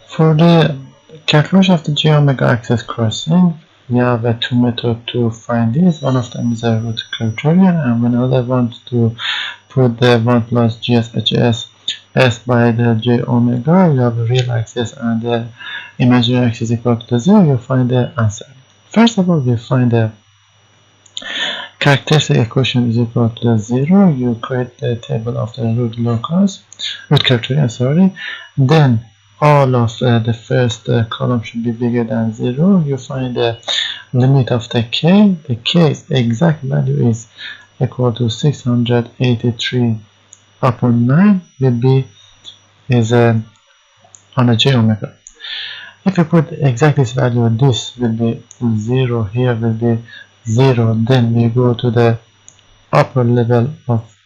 For the calculation of the j omega axis crossing, we have two methods to find this. One of them is a root criterion, and another one to put the 1 plus gs hs s by the j omega. You have the real axis and the imaginary axis equal to 0. You find the answer. First of all, we find the characteristic equation is equal to 0. You create the table of the root criterion, sorry. Then all of the first column should be bigger than 0. You find the limit of the k. The k's exact value is equal to 683 upon 9 will be on a j omega. If you put exactly this value, this will be 0, here will be 0, then we go to the upper level of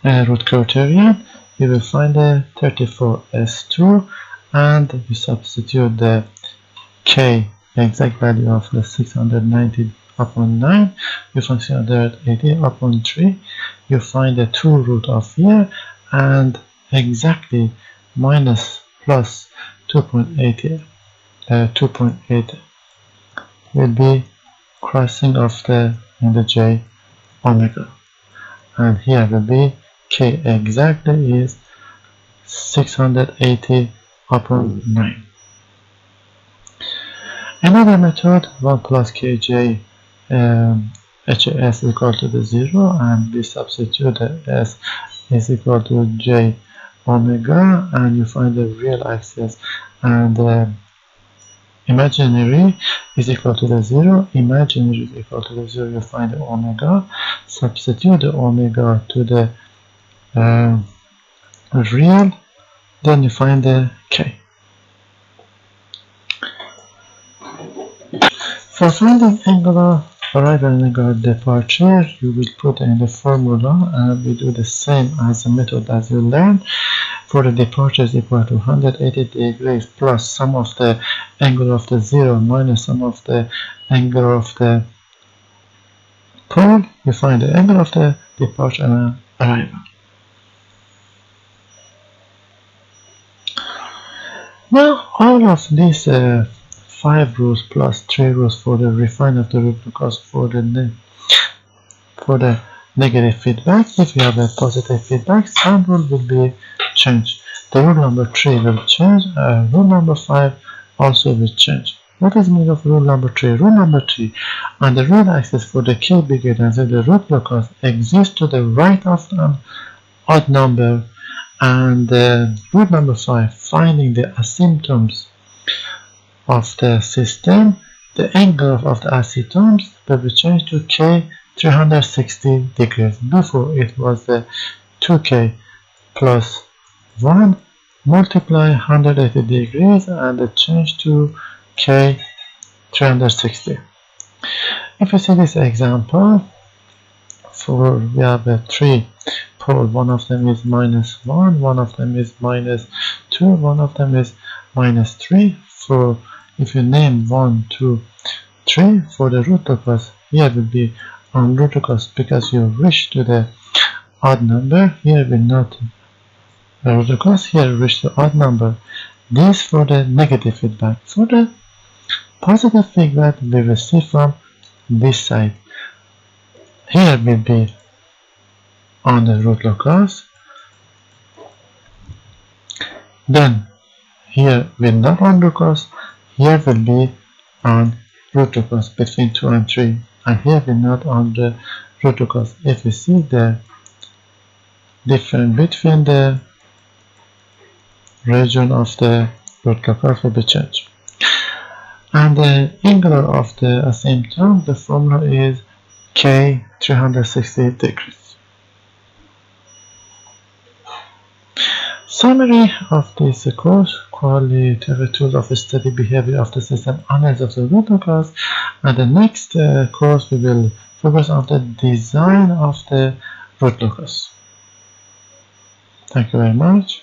root criterion. We will find the 34s2 and we substitute the k exact value of the 690 upon 9. You find 680 upon 3. You find the 2 root of here and exactly minus plus 2.8 will be crossing of the in the j omega, and here will be k exactly is 680 upon 9. Another method, 1 plus kj hs equal to the 0, and we substitute the s is equal to j omega, and you find the real axis and imaginary is equal to the 0. Imaginary is equal to the 0. You find the omega. Substitute the omega to the real. Then you find the k. For finding angular arrival and angular departure, you will put in the formula, and we do the same as the method as you learned. For the departure is equal to 180 degrees plus sum of the angle of the 0 minus sum of the angle of the pole. You find the angle of the departure and arrival. Now all of these 5 rules plus 3 rules for the refine of the root because for the negative feedback. If you have a positive feedback, some rule will be changed. The rule number 3 will change. Rule number 5 also will change. What is the meaning of rule number 3? Rule number 3, on the real axis for the k bigger than 0, the root locus exists to the right of an odd number. And rule number 5, finding the asymptotes of the system, the angle of the asymptotes will be changed to k 360 degrees. Before it was the 2k plus 1 multiply 180 degrees and change to k 360. If you see this example, for we have a 3 pole, one of them is minus 1, one of them is minus 2, one of them is minus 3. For if you name 1, 2, 3 for the root locus, here will be on root locus because you reach to the odd number. Here will not root locus, here reach the odd number. This for the negative feedback. For the positive feedback, we will see from this side. Here will be on the root locus, then here will not on locus, here will be on root locus between 2 and 3, and here will not on the root locus. If you see the difference between the region of the root locus will be changed. And the angle of the asymptote, the formula is k 360 degrees. Summary of this course: qualitative tools of study behavior of the system, analysis of the root locus, and the next course we will focus on the design of the root locus. Thank you very much.